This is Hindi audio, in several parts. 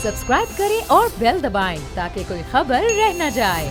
सब्सक्राइब करें और बेल दबाएं ताकि कोई खबर रह न जाए।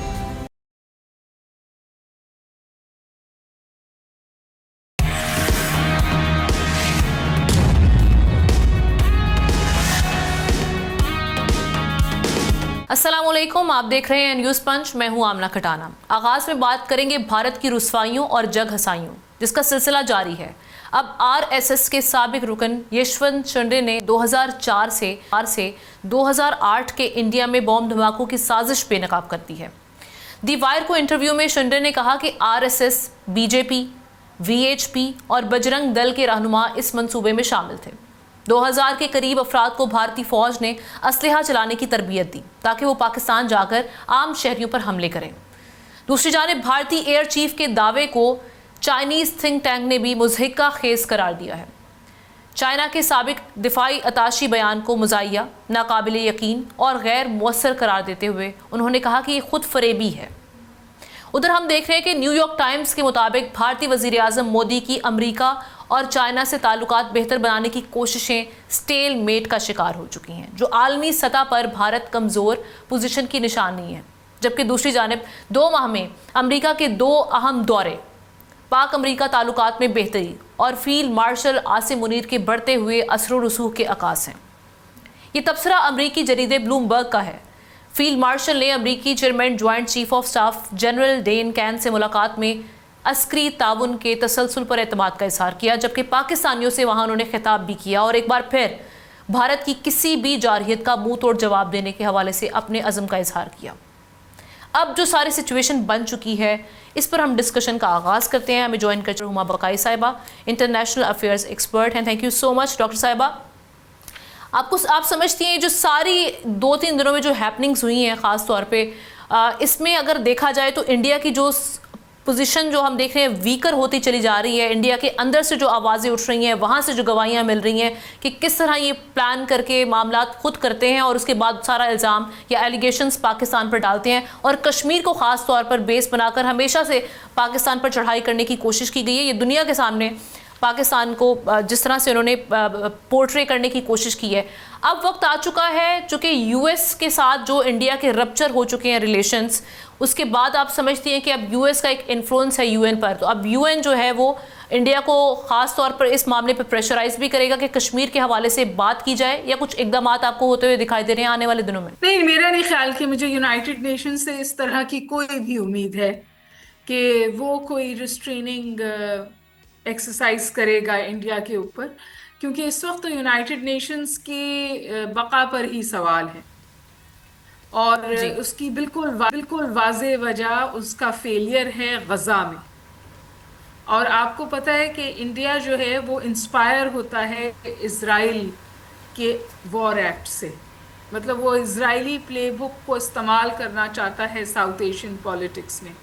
अस्सलामुअलैकुम, आप देख रहे हैं न्यूज़ पंच। मैं हूं आमना खटाना। आगाज में बात करेंगे भारत की रुसवाइयों और जग हसाइयों, जिसका सिलसिला जारी है। अब आरएसएस के साबिक रुकन यशवंत शिंदे ने 2004 से 2008 के इंडिया में बॉम्ब धमाकों की साजिश बेनकाब कर दी है। दी वायर को इंटरव्यू में शिंदे ने कहा कि आरएसएस, बीजेपी, वीएचपी और बजरंग दल के रहनुमा इस मंसूबे में शामिल थे। 2000 के करीब अफराद को भारतीय फौज ने असलहा चलाने की तरबियत दी ताकि वो पाकिस्तान जाकर आम शहरियों पर हमले करें। दूसरी जानिब भारतीय एयर चीफ के दावे को चाइनीज थिंक टैंक ने भी मुज़हिका खेज करार दिया है। चाइना के साबिक दिफाई अताशी बयान को मुज़ाहिया, नाकाबिल यकीन और गैर मुअस्सर करार देते हुए उन्होंने कहा कि ये खुद फरेबी है। उधर हम देख रहे हैं कि न्यूयॉर्क टाइम्स के मुताबिक भारतीय वज़ीर आज़म मोदी की अमरीका और चाइना से ताल्लुकात बेहतर बनाने की कोशिशें स्टेल मेट का शिकार हो चुकी हैं, जो आलमी सतह पर भारत कमज़ोर पोजीशन की निशानी है। जबकि दूसरी जानिब 2 माह में अमरीका के 2 अहम दौरे, पाक अमरीका ताल्लुकात में बेहतरी और फील्ड मार्शल आसिम मुनीर के बढ़ते हुए असर रसूख के अकास हैं। ये तबसरा अमरीकी जरीदे ब्लूमबर्ग का है। फील्ड मार्शल ने अमरीकी chairman joint chief of staff general Dan Caine से मुलाकात में अस्करी ताउन के तसलसल पर एतमाद का इजहार किया, जबकि पाकिस्तानियों से वहां उन्होंने खिताब भी किया और एक बार फिर भारत की किसी भी जारहियत का मुंह तोड़ जवाब देने के हवाले से अपने अज़म का इजहार किया। अब जो सारी सिचुएशन बन चुकी है, इस पर हम डिस्कशन का आगाज़ करते हैं। हमें ज्वाइन कर हुमा बकाई साहिबा, इंटरनेशनल अफेयर्स एक्सपर्ट हैं। Thank you so much doctor साहिबा। आप समझती हैं जो सारी 2-3 दिनों में जो हैपनिंग्स हुई हैं, ख़ास तौर पे इसमें अगर देखा जाए तो इंडिया की जो पोजीशन जो हम देख रहे हैं वीकर होती चली जा रही है। इंडिया के अंदर से जो आवाज़ें उठ रही हैं, वहाँ से जो गवाहियाँ मिल रही हैं कि किस तरह ये प्लान करके मामला खुद करते हैं और उसके बाद सारा इल्ज़ाम या एलिगेशंस पाकिस्तान पर डालते हैं, और कश्मीर को ख़ास तौर पर बेस बनाकर हमेशा से पाकिस्तान पर चढ़ाई करने की कोशिश की गई है। ये दुनिया के सामने पाकिस्तान को जिस तरह से उन्होंने पोर्ट्रे करने की कोशिश की है। अब वक्त आ चुका है, चूँकि यूएस के साथ जो इंडिया के रप्चर हो चुके हैं रिलेशंस, उसके बाद आप समझती हैं कि अब यूएस का एक इन्फ्लुएंस है यूएन पर, तो अब यूएन जो है वो इंडिया को ख़ास तौर पर इस मामले पर प्रेशराइज भी करेगा कि कश्मीर के हवाले से बात की जाए, या कुछ इकदाम आपको होते हुए दिखाई दे रहे हैं आने वाले दिनों में? नहीं, मेरा नहीं ख्याल कि मुझे यूनाइटेड नेशन से इस तरह की कोई भी उम्मीद है कि वो कोई रिस्ट्रेनिंग एक्सरसाइज करेगा इंडिया के ऊपर, क्योंकि इस वक्त तो यूनाइटेड नेशंस की बका पर ही सवाल है और उसकी बिल्कुल वाज़े वजह उसका फेलियर है गजा में। और आपको पता है कि इंडिया जो है वो इंस्पायर होता है इजराइल के वॉर एक्ट से, मतलब वो इजरायली प्लेबुक को इस्तेमाल करना चाहता है साउथ एशियन पॉलिटिक्स में।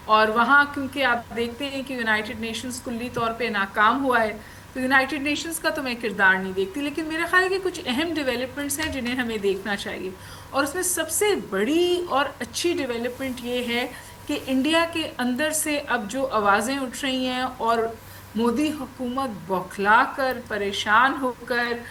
और वहाँ क्योंकि आप देखते हैं कि यूनाइटेड नेशंस कुल्ली तौर पे नाकाम हुआ है, तो यूनाइटेड नेशंस का तो मैं किरदार नहीं देखती, लेकिन मेरा ख्याल है कि कुछ अहम डेवलपमेंट्स हैं जिन्हें हमें देखना चाहिए। और उसमें सबसे बड़ी और अच्छी डेवलपमेंट ये है कि इंडिया के अंदर से अब जो आवाज़ें उठ रही हैं और मोदी हुकूमत बौखला कर, परेशान होकर,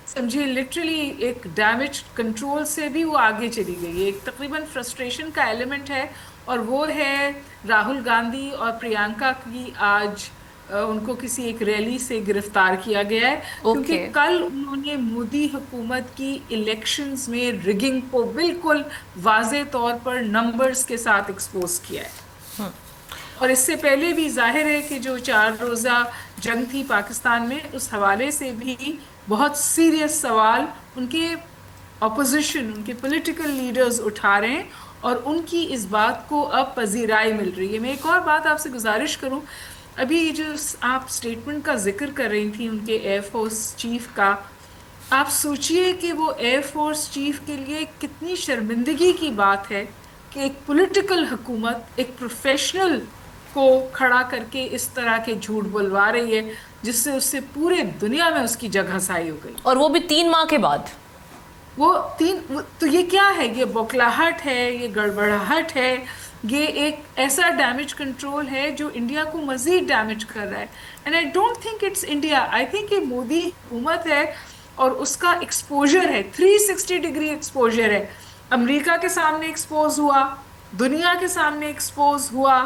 समझिए लिटरली एक डैमेज कंट्रोल से भी वो आगे चली गई है। एक तकरीबन फ्रस्ट्रेशन का एलिमेंट है, और वो है राहुल गांधी और प्रियंका की आज उनको किसी एक रैली से गिरफ्तार किया गया है, क्योंकि कल उन्होंने मोदी हुकूमत की इलेक्शंस में रिगिंग को बिल्कुल वाज़े तौर पर नंबर्स के साथ एक्सपोज किया है। और इससे पहले भी जाहिर है कि जो 4 रोज़ा जंग थी पाकिस्तान में, उस हवाले से भी बहुत सीरियस सवाल उनके ऑपोजिशन, उनके पॉलिटिकल लीडर्स उठा रहे हैं, और उनकी इस बात को अब पजीराई मिल रही है। मैं एक और बात आपसे गुजारिश करूं, अभी जो आप स्टेटमेंट का जिक्र कर रही थी उनके एयरफोर्स चीफ का, आप सोचिए कि वो एयरफोर्स चीफ के लिए कितनी शर्मिंदगी की बात है कि एक पॉलिटिकल हुकूमत एक प्रोफेशनल को खड़ा करके इस तरह के झूठ बुलवा रही है, जिससे उससे पूरे दुनिया में उसकी जगह साई हो गई, और वो भी 3 माह के बाद। तो ये क्या है? ये बौखलाहट है, ये गड़बड़ाहट है, ये एक ऐसा डैमेज कंट्रोल है जो इंडिया को मजीद डैमेज कर रहा है। And I don't think it's India, I think ये मोदी हुकूमत है और उसका एक्सपोजर है, 360 डिग्री एक्सपोजर है। अमेरिका के सामने एक्सपोज हुआ, दुनिया के सामने एक्सपोज हुआ।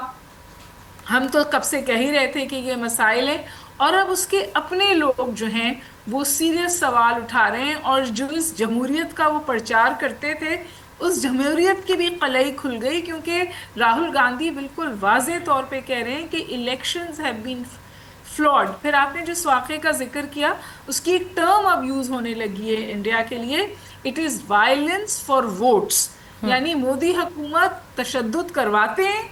हम तो कब से कह ही रहे थे कि ये मसाइल है, और अब उसके अपने लोग जो हैं वो सीरियस सवाल उठा रहे हैं। और जो इस जमहूरियत का वो प्रचार करते थे, उस जमहूरियत की भी कलई खुल गई, क्योंकि राहुल गांधी बिल्कुल वाज़े तौर पे कह रहे हैं कि इलेक्शंस हैव बीन फ्लॉड। फिर आपने जिस वाक़े का जिक्र किया, उसकी एक टर्म अब यूज़ होने लगी है इंडिया के लिए, it is violence for votes. यानी मोदी हुकूमत तशद्दुद करवाते हैं,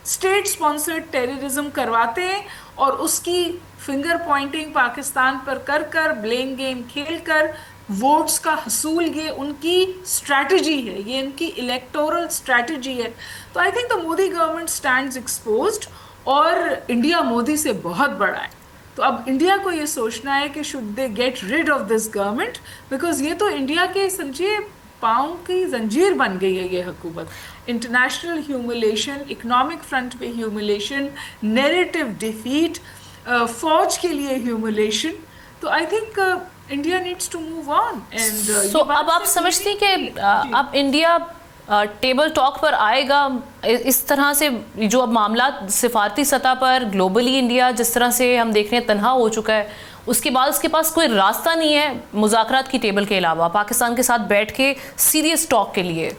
स्टेट स्पॉन्सर्ड टेररिज्म करवाते हैं, और उसकी फिंगर पॉइंटिंग पाकिस्तान पर कर कर, ब्लेम गेम खेल कर वोट्स का हसूल, ये उनकी स्ट्रैटेजी है, ये इनकी इलेक्टोरल स्ट्रैटेजी है। तो I think the Modi government stands exposed, और इंडिया मोदी से बहुत बड़ा है। तो अब इंडिया को ये सोचना है कि should they get rid of this government, because ये तो इंडिया के समझिए पाँव की जंजीर बन गई है ये हुकूमत। इंटरनेशनल ह्यूमिलेशन, इकोनॉमिक फ्रंट पे ह्यूमिलेशन, नैरेटिव डिफीट, फौज के लिए ह्यूमिलेशन। तो I think India needs to move on. And so अब आप समझती हैं कि अब इंडिया टेबल टॉक पर आएगा इस तरह से, जो अब मामला सिफारती सतह पर ग्लोबली इंडिया जिस तरह से हम देख रहे हैं तन्हा हो चुका है, उसके बाद उसके पास कोई रास्ता नहीं है मुज़ाकरात की टेबल के अलावा पाकिस्तान के साथ बैठ के सीरियस टॉक के लिए।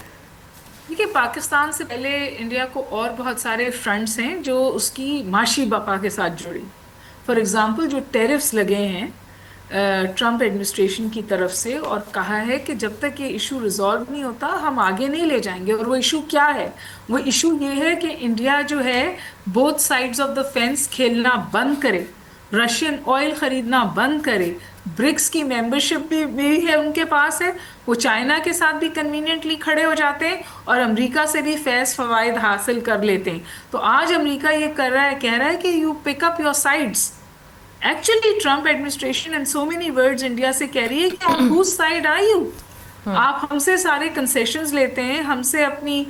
देखिए, पाकिस्तान से पहले इंडिया को और बहुत सारे फ्रंट्स हैं जो उसकी माशी बका के साथ जुड़ी। फॉर एग्जांपल, जो टेरिफ्स लगे हैं ट्रंप एडमिनिस्ट्रेशन की तरफ से, और कहा है कि जब तक ये इशू रिजॉल्व नहीं होता हम आगे नहीं ले जाएंगे। और वो इशू क्या है? वो इशू ये है कि इंडिया जो है both sides of the fence खेलना बंद करे, रशियन ऑयल खरीदना बंद करे, ब्रिक्स की मेंबरशिप भी है उनके पास है, वो चाइना के साथ भी कन्वीनियंटली खड़े हो जाते हैं और अमेरिका से भी फैज़ फवाइद हासिल कर लेते हैं। तो आज अमेरिका ये कर रहा है, कह रहा है कि you pick up your sides. Actually Trump administration in so many words India से कह रही है कि on whose side are you? आप हमसे सारे कंसेशंस लेते हैं, हमसे अपनी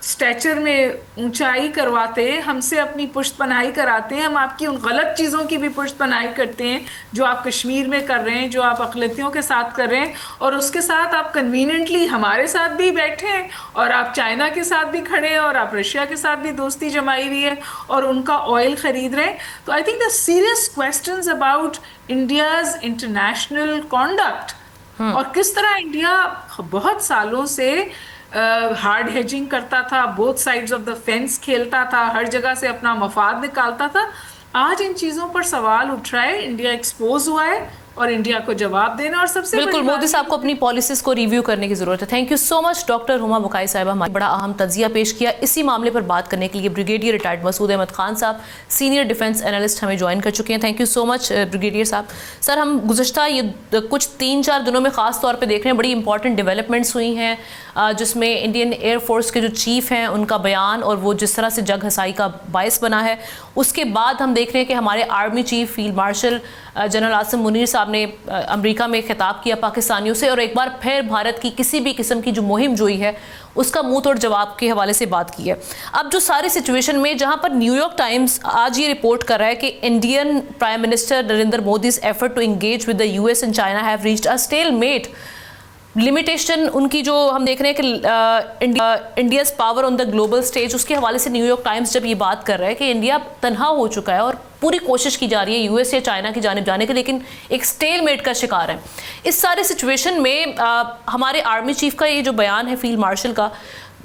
स्टैचर में ऊंचाई करवाते हैं, हमसे अपनी पुश्त पनाही कराते हैं, हम आपकी उन गलत चीज़ों की भी पुश्त पनाही करते हैं जो आप कश्मीर में कर रहे हैं, जो आप अक़लियतियों के साथ कर रहे हैं, और उसके साथ आप कन्वीनियंटली हमारे साथ भी बैठे हैं, और आप चाइना के साथ भी खड़े हैं, और आप रशिया के साथ भी दोस्ती जमाई हुई है और उनका ऑयल ख़रीद रहे हैं। तो I think the serious questions about India's international conduct, और किस तरह इंडिया बहुत सालों से हार्ड हेजिंग करता था, both sides of the fence खेलता था, हर जगह से अपना मफाद निकालता था। आज इन चीज़ों पर सवाल उठ रहा है, इंडिया एक्सपोज हुआ है और इंडिया को जवाब देना। और सबसे बिल्कुल मोदी साहब को अपनी पॉलिसीज को रिव्यू करने की जरूरत है। Thank you so much doctor Huma Bukhari साहिबा, हमारा बड़ा अहम तजिया पेश किया। इसी मामले पर बात करने के लिए ब्रिगेडियर रिटायर्ड मसूद अहमद खान साहब, सीनियर डिफेंस एनालिस्ट, हमें ज्वाइन कर चुके हैं। Thank you so much brigadier साहब। सर, हम गुज़श्ता ये कुछ 3-4 दिनों में ख़ास तौर पर देख रहे हैं बड़ी इंपॉर्टेंट डेवलपमेंट्स हुई हैं, जिसमें इंडियन एयरफोर्स के जो चीफ़ हैं उनका बयान और वो जिस तरह से जग हसाई का बायस बना है। उसके बाद हम देख रहे हैं कि हमारे army chief field marshal general Asim Munir साहब ने अमेरिका में खिताब किया पाकिस्तानियों से, और एक बार फिर भारत की किसी भी किस्म की जो मुहिम जोई है उसका मुंह तोड़ जवाब के हवाले से बात की है। अब जो सारी सिचुएशन में, जहां पर न्यूयॉर्क टाइम्स आज ये रिपोर्ट कर रहा है कि Indian prime minister Narendra Modi's effort to engage with the US and China have reached a stalemate, limitation उनकी जो हम देख रहे हैं कि India's power on the global stage, उसके हवाले से न्यूयॉर्क टाइम्स जब ये बात कर रहा है कि इंडिया तनहा हो चुका है और पूरी कोशिश की जा रही है यूएस या चाइना की जानिब जाने की, लेकिन एक स्टेलमेट का शिकार है। इस सारे सिचुएशन में हमारे आर्मी चीफ का ये जो बयान है फील्ड मार्शल का,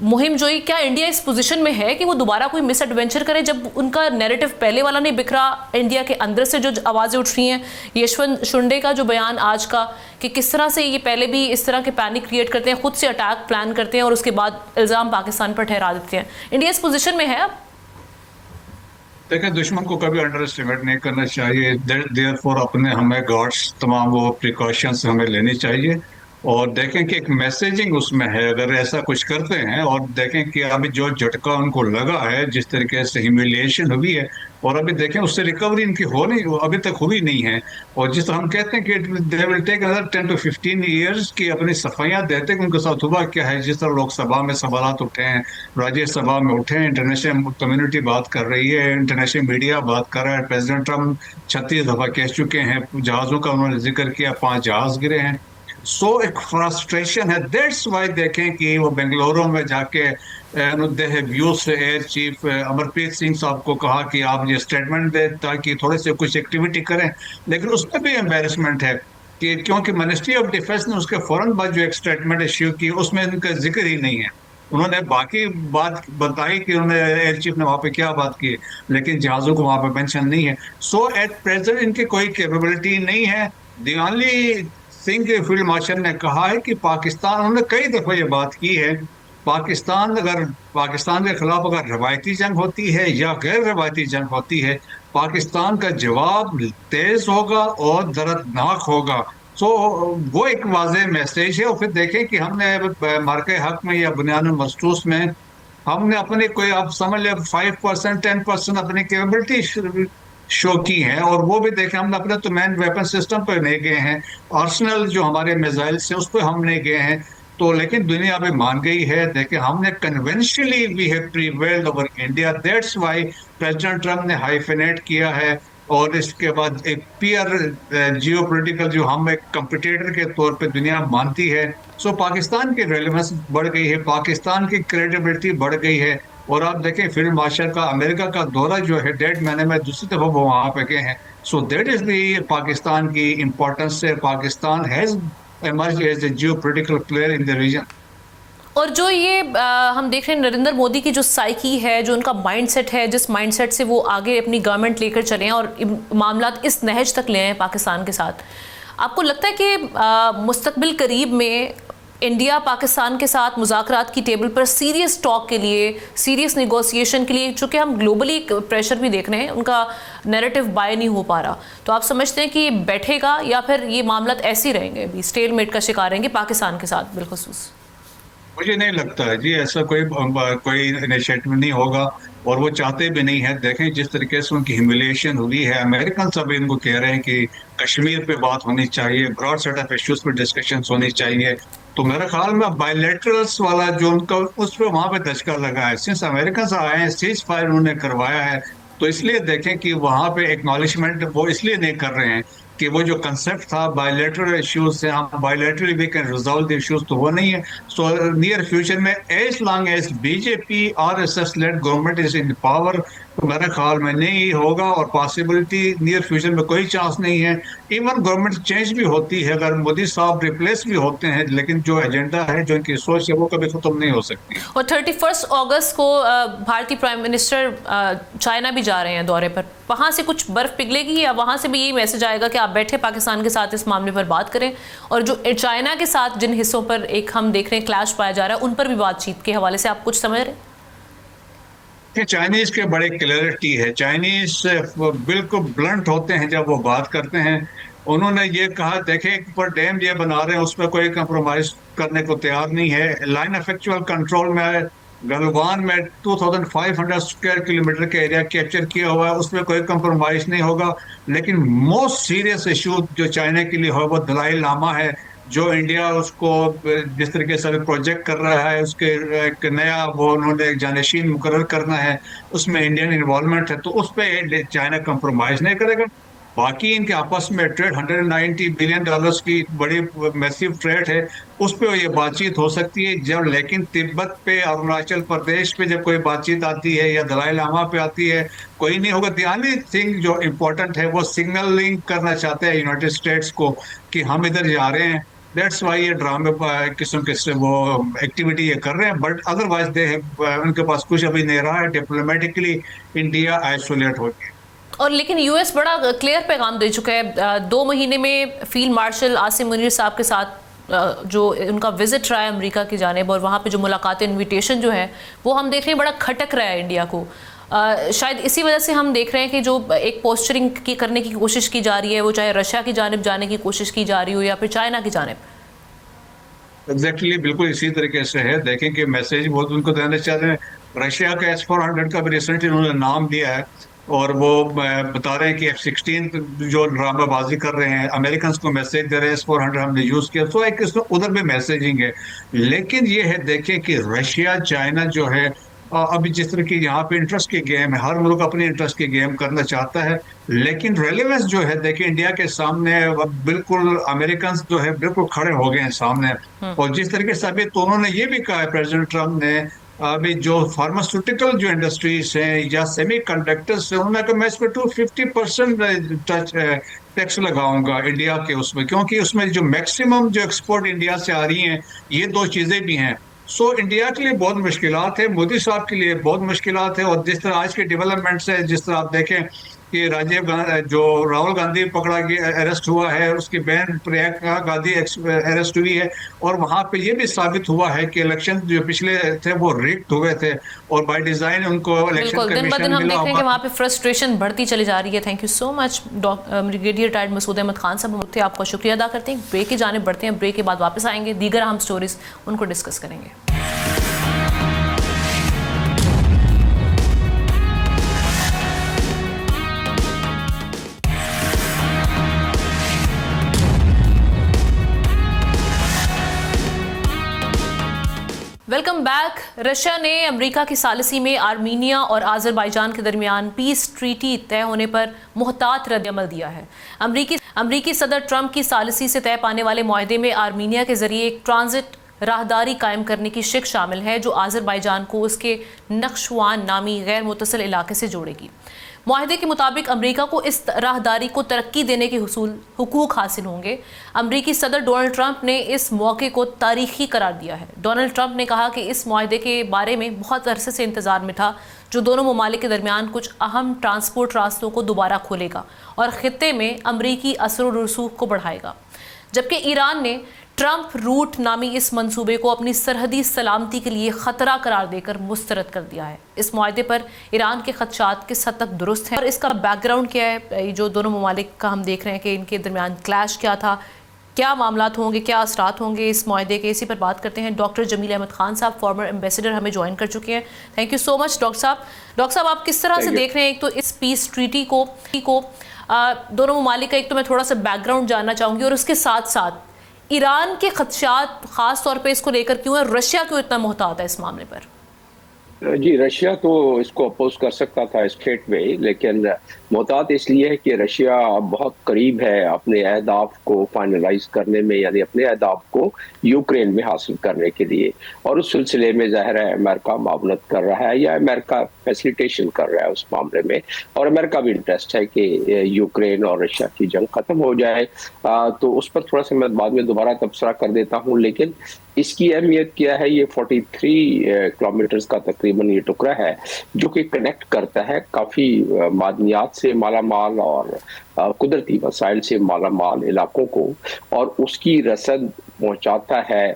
मुहिम जोई, क्या इंडिया इस पोजीशन में है कि वो दोबारा कोई मिस एडवेंचर करे जब उनका नैरेटिव पहले वाला नहीं बिखरा? इंडिया के अंदर से जो आवाज़ें उठ रही हैं, यशवंत शुंडे का जो बयान आज का, कि किस तरह से ये पहले भी इस तरह के पैनिक क्रिएट करते हैं, खुद से अटैक प्लान करते हैं और उसके बाद इल्ज़ाम पाकिस्तान पर ठहरा देते हैं। इंडिया इस पोजीशन में है अब? देखिए, दुश्मन को कभी अंडर एस्टिमेट नहीं करना चाहिए। देयरफॉर अपने हमें गॉड्स तमाम वो प्रिकॉशंस हमें लेनी चाहिए और देखें कि एक मैसेजिंग उसमें है अगर ऐसा कुछ करते हैं, और देखें कि अभी जो झटका उनको लगा है, जिस तरीके से ह्यूमिलिएशन हुई है, और अभी देखें उससे रिकवरी इनकी हो नहीं, अभी तक हुई नहीं है। और जिस तरह हम कहते हैं कि they will take another 10 to 15 years की अपनी सफाइयां देते हैं कि उनके साथ हुआ क्या है। जिस तरह लोकसभा में सवालात उठे हैं, राज्यसभा में उठे हैं, इंटरनेशनल कम्युनिटी बात कर रही है, इंटरनेशनल मीडिया बात कर रहा है, प्रेसिडेंट ट्रम्प 36 दफा कह चुके हैं, जहाजों का उन्होंने जिक्र किया, 5 जहाज गिरे हैं। सो एक फ्रस्ट्रेशन है, दैट्स वाई देखें कि वो बेंगलुरु में जाके व्यूज से एयर चीफ अमरप्रीत सिंह साहब को कहा कि आप ये स्टेटमेंट दें ताकि थोड़े से कुछ एक्टिविटी करें, लेकिन उसमें भी एम्बेरसमेंट है कि क्योंकि मिनिस्ट्री ऑफ डिफेंस ने उसके फौरन बाद जो एक स्टेटमेंट इश्यू की उसमें इनका जिक्र ही नहीं है। उन्होंने बाकी बात बताई कि उन्होंने एयर चीफ ने वहां पे क्या बात की, लेकिन जहाजों को वहां पे मेंशन नहीं है। सो एट प्रेजेंट इनकी कोई कैपेबिलिटी नहीं है। The only Singh field marshal ने कहा है कि पाकिस्तान, उन्होंने कई दफा ये बात की है, पाकिस्तान के खिलाफ अगर रवायती जंग होती है या गैर रवायती जंग होती है, पाकिस्तान का जवाब तेज होगा और दर्दनाक होगा। सो वो एक वाज़ेह मैसेज है। और फिर देखें कि हमने मार्के हक में या बुनियाद मखसूस में हमने अपने कोई, आप समझ लें 5% 10% अपनी कैपेबिलिटी शो की है, और वो भी देखें हमने अपने तो मैन वेपन सिस्टम पर नहीं गए हैं, आर्सनल जो हमारे मिसाइल से उस पर हम नहीं गए हैं। तो लेकिन दुनिया में मान गई है, देखें हमने conventionally we have prevailed over India, that's why President Trump ने हाइफिनेट किया है। और इसके बाद एक पीयर जियोपॉलिटिकल जो हम एक कंपिटिटर के तौर पे दुनिया मानती है। सो पाकिस्तान की रेलेवेंस बढ़ गई है, पाकिस्तान की क्रेडिबिलिटी बढ़ गई है। और आप देखें फील्ड मार्शल का अमेरिका का दौरा जो है 1.5 महीने में दूसरी दफा वो वहां पे गए हैं। So that is the Pakistan की इंपॉर्टेंस है। Pakistan has emerged as a geopolitical player in the region. और जो ये हम देख रहे हैं नरेंद्र मोदी की जो साइकी है, जो उनका माइंडसेट है, जिस माइंडसेट से वो आगे अपनी गवर्नमेंट लेकर चले हैं और मामला इस नहज तक ले आए हैं पाकिस्तान के साथ, आपको लगता है कि मुस्तकबिल करीब में इंडिया पाकिस्तान के साथ मुज़ाकरात की टेबल पर सीरियस टॉक के लिए, सीरियस निगोसिएशन के लिए, चूँकि हम ग्लोबली प्रेशर भी देख रहे हैं, उनका नैरेटिव बाय नहीं हो पा रहा, तो आप समझते हैं कि ये बैठेगा या फिर ये मामला ऐसे ही रहेंगे, अभी स्टेलमेट का शिकार रहेंगे पाकिस्तान के साथ बिलखुसूस? मुझे नहीं लगता है जी ऐसा कोई इनिशिएटिव नहीं होगा, और वो चाहते भी नहीं है। देखें जिस तरीके से उनकी ह्यूमिलिएशन हुई है, अमेरिकन सब इनको कह रहे हैं कि कश्मीर पे बात होनी चाहिए, ब्रॉड सेट ऑफ इश्यूज पे डिस्कशन होनी चाहिए। तो मेरे ख्याल में बायलैटरल्स वाला जो उनका उस पर वहां पे दचका लगा है, सिंस अमेरिकन आए हैं, सीज फायर उन्होंने करवाया है, तो इसलिए देखें कि वहां पे एक्नॉलेजमेंट वो इसलिए नहीं कर रहे हैं कि वो जो कंसेप्ट था बायलैटरल इश्यूज से हम bilaterally we can resolve the issues, तो वो नहीं है। सो नियर फ्यूचर में as long as BJP RSS led government is in power, तो मेरे ख्याल में नहीं होगा, और पॉसिबिलिटी नियर फ्यूचर में कोई चांस नहीं है। इवन गवर्नमेंट चेंज भी होती है, अगर मोदी साहब रिप्लेस भी होते हैं, लेकिन जो एजेंडा है, जो इनकी सोच है, वो कभी खत्म नहीं हो सकती। और 31 अगस्त को भारतीय प्राइम मिनिस्टर चाइना भी जा रहे हैं दौरे पर, वहाँ से कुछ बर्फ पिघलेगी या वहाँ से भी यही मैसेज आएगा कि आप बैठे पाकिस्तान के साथ इस मामले पर बात करें, और जो चाइना के साथ जिन हिस्सों पर एक हम देख रहे हैं क्लैश पाया जा रहा है, उन पर भी बातचीत के हवाले से आप कुछ समझ रहे हैं? चाइनीज के बड़े क्लैरिटी है, चाइनीज बिल्कुल ब्लंट होते हैं जब वो बात करते हैं। उन्होंने ये कहा, देखें एक पर डैम ये बना रहे हैं, उसमें कोई कंप्रोमाइज करने को तैयार नहीं है। लाइन ऑफ एक्चुअल कंट्रोल में गलवान में 2500 स्क्वायर किलोमीटर का एरिया कैप्चर किया हुआ है, उसमें कोई कंप्रोमाइज नहीं होगा। लेकिन मोस्ट सीरियस इशू जो चाइना के लिए हो वो दलाई लामा है, जो इंडिया उसको जिस तरीके से प्रोजेक्ट कर रहा है, उसके एक नया वो उन्होंने जानशीन मुकर्रर करना है, उसमें इंडियन इन्वॉल्वमेंट है, तो उस पर चाइना कंप्रोमाइज नहीं करेगा। बाकी इनके आपस में ट्रेड $190 बिलियन की बड़ी मैसिव ट्रेड है, उस पर ये बातचीत हो सकती है जब, लेकिन तिब्बत पे, अरुणाचल प्रदेश पे जब कोई बातचीत आती है या दलाई लामा पे आती है, कोई नहीं होगा। द ओनली थिंग जो इम्पोर्टेंट है वो सिग्नलिंग करना चाहते हैं यूनाइटेड स्टेट्स को कि हम इधर जा रहे हैं। दैट्स वाई ये ड्रामे किस्म के वो एक्टिविटी ये कर रहे हैं, बट अदरवाइज दे उनके पास कुछ अभी नहीं रहा है। डिप्लोमेटिकली इंडिया आइसोलेट हो गया। और लेकिन यूएस बड़ा क्लियर पैगाम दे चुका है, 2 महीने में फील्ड मार्शल आसिम मुनीर साहब के साथ जो उनका विजिट रहा है अमेरिका की जानिब, और वहाँ पे जो मुलाकात इनविटेशन जो है वो हम देख रहे हैं बड़ा खटक रहा है इंडिया को। शायद इसी वजह से हम देख रहे हैं कि जो एक पोस्चरिंग की करने की कोशिश की जा रही है, वो चाहे रशिया की जानिब जाने की कोशिश की जा रही हो या फिर चाइना की जानिब। एग्जैक्टली बिल्कुल इसी तरीके से है। देखें कि मैसेज बहुत उनको देना चाहते हैं। रशिया का S-400 का भी रिसेंटली उन्होंने नाम दिया है, और वो बता रहे हैं कि F-16 जो ड्रामाबाजी कर रहे हैं, अमेरिकन को मैसेज दे रहे हैं S-400 हमने यूज किया, तो एक इसमें उधर भी मैसेजिंग है। लेकिन ये है, देखें कि रशिया चाइना जो है, अभी जिस तरह की यहाँ पे इंटरेस्ट की गेम है, हर मुल्क अपनी इंटरेस्ट की गेम करना चाहता है, लेकिन रेलेवेंस जो है देखिए इंडिया के सामने अब बिल्कुल अमेरिकन जो है बिल्कुल खड़े हो गए हैं सामने। और जिस तरीके से अभी तो उन्होंने ये भी कहा है प्रेसिडेंट ट्रम्प ने, अभी जो फार्मास्यूटिकल जो इंडस्ट्रीज हैं या सेमी कंडक्टर्स है, उन्होंने कहा मैं इस पर 250% टच टैक्स लगाऊंगा इंडिया के उसमें, क्योंकि उसमें जो मैक्सिमम जो एक्सपोर्ट इंडिया से आ रही हैं, ये दो चीजें भी हैं। सो इंडिया के लिए बहुत मुश्किलात है, मोदी साहब के लिए बहुत मुश्किलात है। और जिस तरह आज के डेवलपमेंट्स है, जिस तरह आप देखें कि राजीव गांधी, जो राहुल गांधी पकड़ा गया, अरेस्ट हुआ है, उसकी बहन प्रियंका गांधी अरेस्ट हुई है, और वहां पे ये भी साबित हुआ है कि इलेक्शन जो पिछले थे वो रिग्ड हुए थे, और बाय डिजाइन उनको इलेक्शन बिल्कुल, दिन ब दिन कमीशन हम मिला देख रहे हैं कि हुआ। वहाँ पे फ्रस्ट्रेशन बढ़ती चली जा रही है। Thank you so much brigadier retired Masood Ahmed Khan sahab, हम आपका शुक्रिया अदा करते हैं। ब्रेक की जाने बढ़ते हैं, ब्रेक के बाद वापस आएंगे, दीगर अहम स्टोरीज उनको डिस्कस करेंगे। Welcome back. रशिया ने अमेरिका की सालिसी में आर्मीनिया और आज़रबाईजान के दरमियान पीस ट्रीटी तय होने पर मुहतात रद्दअमल दिया है। अमरीकी सदर ट्रंप की सालिसी से तय पाने वाले मुआहदे में आर्मीनिया के जरिए एक ट्रांजिट राहदारी कायम करने की शिक शामिल है, जो आज़रबाईजान को उसके नक्शवान नामी गैर मुतसिल इलाके से जोड़ेगी। मुआहदे के मुताबिक अमेरिका को इस राहदारी को तरक्की देने के हुकूक हासिल होंगे। अमेरिकी सदर डोनाल्ड ट्रंप ने इस मौके को तारीखी करार दिया है। डोनाल्ड ट्रंप ने कहा कि इस मुआहदे के बारे में बहुत अरसे से इंतजार में था, जो दोनों ममालिक के दरमियान कुछ अहम ट्रांसपोर्ट रास्तों को दोबारा खोलेगा और खित्ते में अमरीकी असर व रसूख को बढ़ाएगा। जबकि ईरान ने ट्रंप रूट नामी इस मंसूबे को अपनी सरहदी सलामती के लिए खतरा करार देकर मुस्तरद कर दिया है। इस मुआहदे पर ईरान के खदशात किस हद तक दुरुस्त हैं और इसका बैकग्राउंड क्या है, जो दोनों ममालिक का हम देख रहे हैं कि इनके दरमियान क्लैश क्या था, क्या मामलात होंगे, क्या असरात होंगे इस मुआहदे के, इसी पर बात करते हैं। डॉक्टर जमील अहमद खान साहब, फॉर्मर एम्बेसडर, हमें ज्वाइन कर चुके हैं। Thank you so much doctor साहब। डॉक्टर साहब, आप किस तरह से देख रहे हैं एक तो इस पीस ट्रीटी को दोनों ममालिक का, एक तो मैं थोड़ा सा बैकग्राउंड जानना चाहूँगी, और उसके साथ साथ ईरान के खदशात खास तौर पे इसको लेकर क्यों है, रशिया क्यों इतना मुहतात है इस मामले पर? जी, रशिया तो इसको अपोज कर सकता था स्ट्रेट वे, लेकिन मुहतात इसलिए है कि रशिया बहुत करीब है अपने अहदाफ को फाइनलाइज करने में, यानी अपने अहदाफ को यूक्रेन में हासिल करने के लिए, और उस सिलसिले में ज़ाहिर है अमेरिका मावनत कर रहा है या अमेरिका फैसिलिटेशन कर रहा है उस मामले में, और अमेरिका भी इंटरेस्ट है कि यूक्रेन और रशिया की जंग खत्म हो जाए। तो उस पर थोड़ा सा मैं बाद में दोबारा तबसरा कर देता हूँ, लेकिन इसकी अहमियत क्या है, ये 43 किलोमीटर का तकरीबन ये टुकड़ा है जो कि कनेक्ट करता है काफ़ी मादनियात से मालामाल और कुदरती वसाइल से मालामाल इलाकों को, और उसकी रसद पहुंचाता है